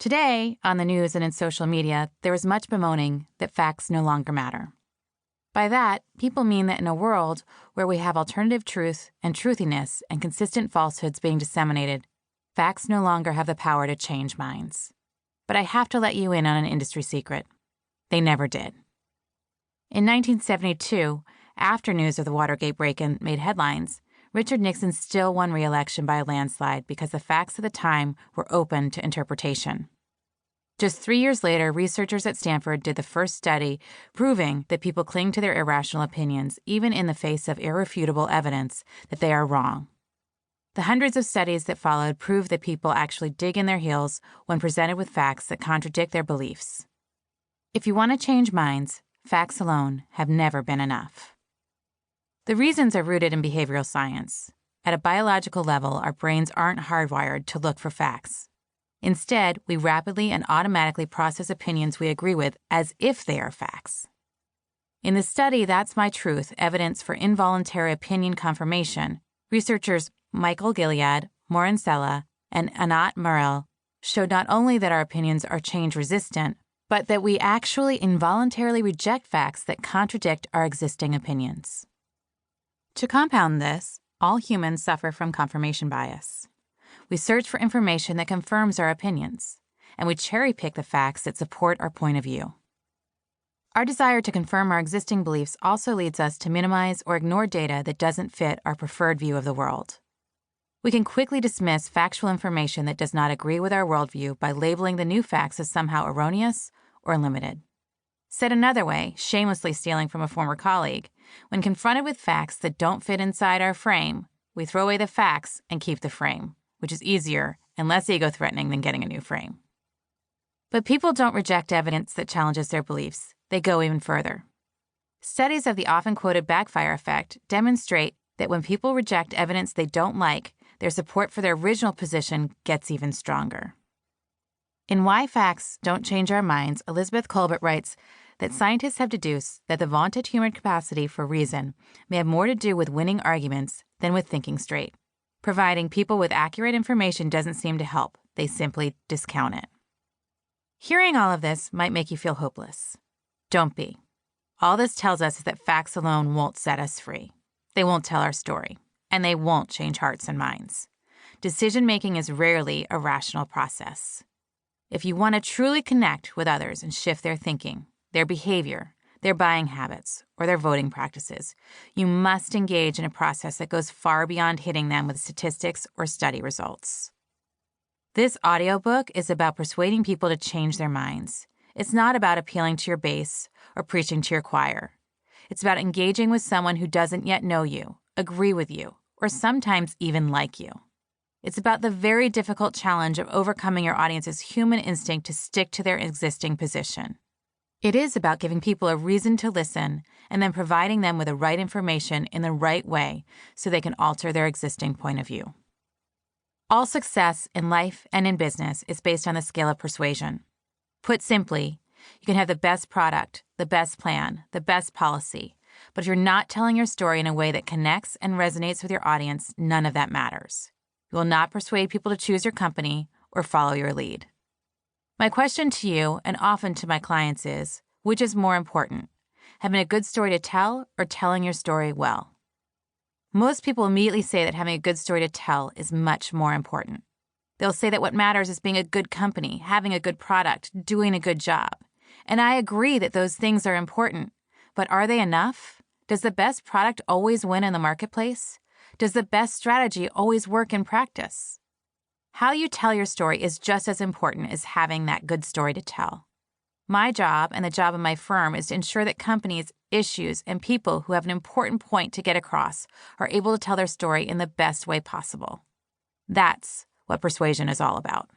Today, on the news and in social media, there is much bemoaning that facts no longer matter. By that, people mean that in a world where we have alternative truth and truthiness and consistent falsehoods being disseminated, facts no longer have the power to change minds. But I have to let you in on an industry secret. They never did. In 1972, after news of the Watergate break-in made headlines, Richard Nixon still won re-election by a landslide because the facts of the time were open to interpretation. Just 3 years later, researchers at Stanford did the first study proving that people cling to their irrational opinions even in the face of irrefutable evidence that they are wrong. The hundreds of studies that followed proved that people actually dig in their heels when presented with facts that contradict their beliefs. If you want to change minds, facts alone have never been enough. The reasons are rooted in behavioral science. At a biological level, our brains aren't hardwired to look for facts. Instead, we rapidly and automatically process opinions we agree with as if they are facts. In the study That's My Truth, Evidence for Involuntary Opinion Confirmation, researchers Michael Gilead, Morin Sella, and Anat Murrell showed not only that our opinions are change-resistant, but that we actually involuntarily reject facts that contradict our existing opinions. To compound this, all humans suffer from confirmation bias. We search for information that confirms our opinions, and we cherry-pick the facts that support our point of view. Our desire to confirm our existing beliefs also leads us to minimize or ignore data that doesn't fit our preferred view of the world. We can quickly dismiss factual information that does not agree with our worldview by labeling the new facts as somehow erroneous or limited. Said another way, shamelessly stealing from a former colleague, when confronted with facts that don't fit inside our frame, we throw away the facts and keep the frame, which is easier and less ego-threatening than getting a new frame. But people don't reject evidence that challenges their beliefs. They go even further. Studies of the often-quoted backfire effect demonstrate that when people reject evidence they don't like, their support for their original position gets even stronger. In Why Facts Don't Change Our Minds, Elizabeth Kolbert writes that scientists have deduced that the vaunted human capacity for reason may have more to do with winning arguments than with thinking straight. Providing people with accurate information doesn't seem to help. They simply discount it. Hearing all of this might make you feel hopeless. Don't be. All this tells us is that facts alone won't set us free. They won't tell our story, and they won't change hearts and minds. Decision-making is rarely a rational process. If you want to truly connect with others and shift their thinking, their behavior, their buying habits, or their voting practices, you must engage in a process that goes far beyond hitting them with statistics or study results. This audiobook is about persuading people to change their minds. It's not about appealing to your base or preaching to your choir. It's about engaging with someone who doesn't yet know you, agree with you, or sometimes even like you. It's about the very difficult challenge of overcoming your audience's human instinct to stick to their existing position. It is about giving people a reason to listen and then providing them with the right information in the right way so they can alter their existing point of view. All success in life and in business is based on the scale of persuasion. Put simply, you can have the best product, the best plan, the best policy, but if you're not telling your story in a way that connects and resonates with your audience, none of that matters. You will not persuade people to choose your company or follow your lead. My question to you, and often to my clients, is, which is more important, having a good story to tell or telling your story well? Most people immediately say that having a good story to tell is much more important. They'll say that what matters is being a good company, having a good product, doing a good job. And I agree that those things are important, but are they enough? Does the best product always win in the marketplace? Does the best strategy always work in practice? How you tell your story is just as important as having that good story to tell. My job and the job of my firm is to ensure that companies, issues, and people who have an important point to get across are able to tell their story in the best way possible. That's what persuasion is all about.